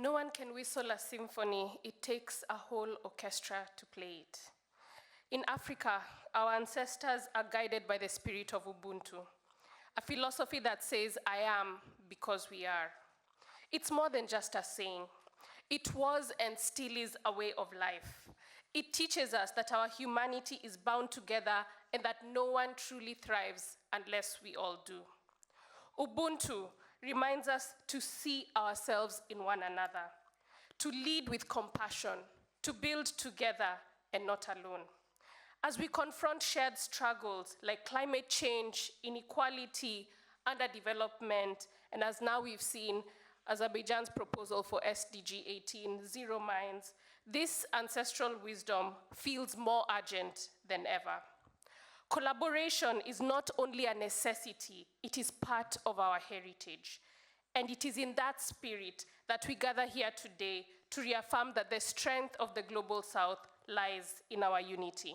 No one can whistle a symphony, it takes a whole orchestra to play it. In Africa, our ancestors are guided by the spirit of Ubuntu, a philosophy that says, I am because we are. It's more than just a saying. It was and still is a way of life. It teaches us that our humanity is bound together and that no one truly thrives unless we all do. Ubuntu reminds us to see ourselves in one another, to lead with compassion, to build together and not alone. As we confront shared struggles like climate change, inequality, underdevelopment, and as now we've seen Azerbaijan's proposal for SDG 18, zero mines, this ancestral wisdom feels more urgent than ever. Collaboration is not only a necessity, it is part of our heritage. And it is in that spirit that we gather here today to reaffirm that the strength of the Global South lies in our unity.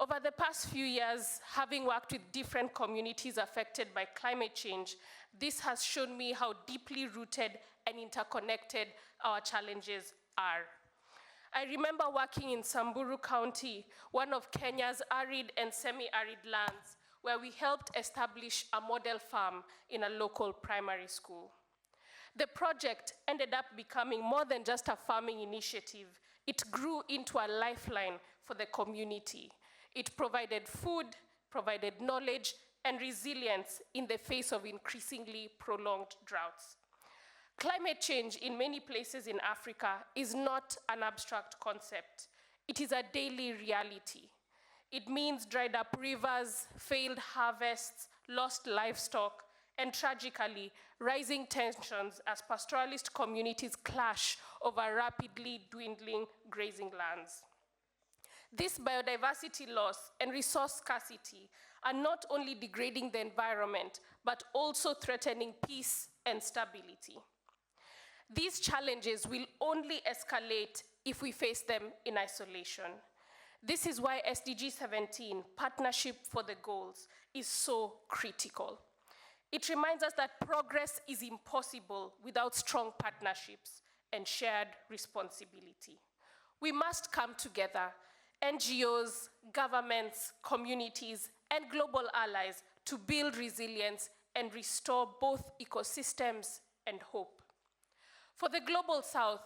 Over the past few years, having worked with different communities affected by climate change, this has shown me how deeply rooted and interconnected our challenges are. I remember working in Samburu County, one of Kenya's arid and semi-arid lands, where we helped establish a model farm in a local primary school. The project ended up becoming more than just a farming initiative. It grew into a lifeline for the community. It provided food, provided knowledge, and resilience in the face of increasingly prolonged droughts. Climate change in many places in Africa is not an abstract concept. It is a daily reality. It means dried up rivers, failed harvests, lost livestock, and tragically, rising tensions as pastoralist communities clash over rapidly dwindling grazing lands. This biodiversity loss and resource scarcity are not only degrading the environment, but also threatening peace and stability. These challenges will only escalate if we face them in isolation. This is why SDG 17, Partnership for the Goals, is so critical. It reminds us that progress is impossible without strong partnerships and shared responsibility. We must come together, NGOs, governments, communities, and global allies, to build resilience and restore both ecosystems and hope. For the Global South,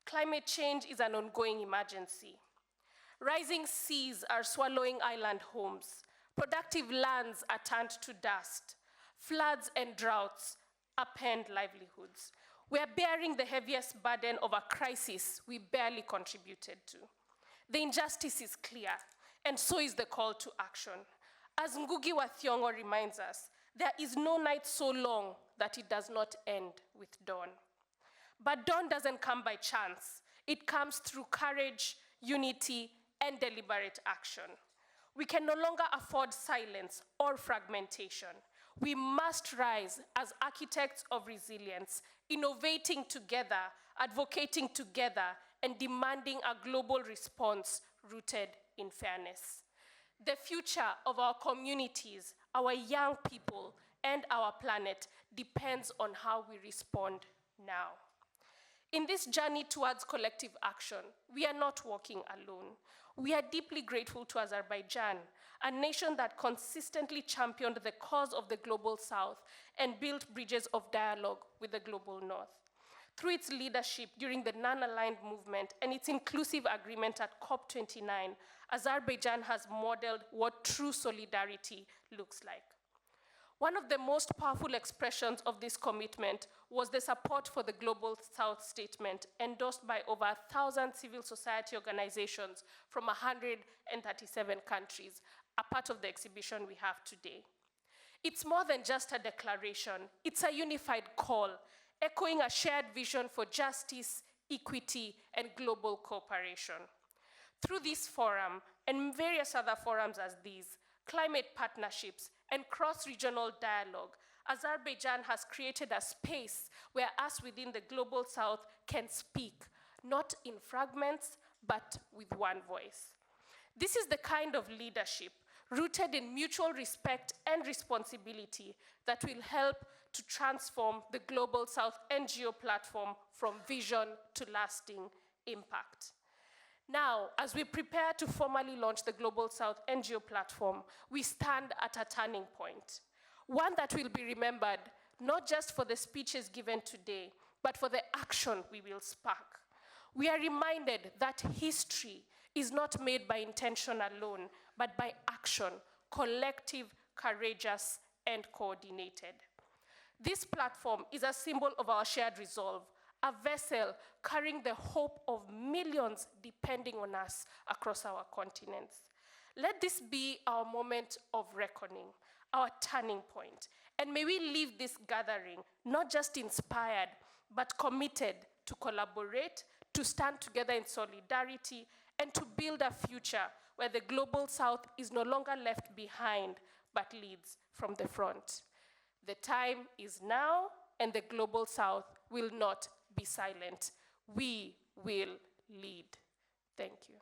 climate change is an ongoing emergency. Rising seas are swallowing island homes. Productive lands are turned to dust. Floods and droughts upend livelihoods. We are bearing the heaviest burden of a crisis we barely contributed to. The injustice is clear, and so is the call to action. As Ngugi wa Thiong'o reminds us, there is no night so long that it does not end with dawn. But dawn doesn't come by chance. It comes through courage, unity, and deliberate action. We can no longer afford silence or fragmentation. We must rise as architects of resilience, innovating together, advocating together, and demanding a global response rooted in fairness. The future of our communities, our young people, and our planet depends on how we respond now. In this journey towards collective action, we are not walking alone. We are deeply grateful to Azerbaijan, a nation that consistently championed the cause of the Global South and built bridges of dialogue with the Global North. Through its leadership during the non-aligned movement and its inclusive agreement at COP29, Azerbaijan has modeled what true solidarity looks like. One of the most powerful expressions of this commitment was the support for the Global South Statement, endorsed by over 1,000 civil society organizations from 137 countries, a part of the exhibition we have today. It's more than just a declaration, it's a unified call, echoing a shared vision for justice, equity, and global cooperation. Through this forum, and various other forums as these, climate partnerships, and cross-regional dialogue, Azerbaijan has created a space where us within the Global South can speak, not in fragments, but with one voice. This is the kind of leadership rooted in mutual respect and responsibility that will help to transform the Global South NGO Platform from vision to lasting impact. Now, as we prepare to formally launch the Global South NGO Platform, we stand at a turning point, one that will be remembered not just for the speeches given today, but for the action we will spark. We are reminded that history is not made by intention alone, but by action, collective, courageous, and coordinated. This platform is a symbol of our shared resolve, a vessel carrying the hope of millions depending on us across our continents. Let this be our moment of reckoning, our turning point, and may we leave this gathering not just inspired, but committed to collaborate, to stand together in solidarity, and to build a future where the Global South is no longer left behind, but leads from the front. The time is now, and the Global South will not be silent. We will lead. Thank you.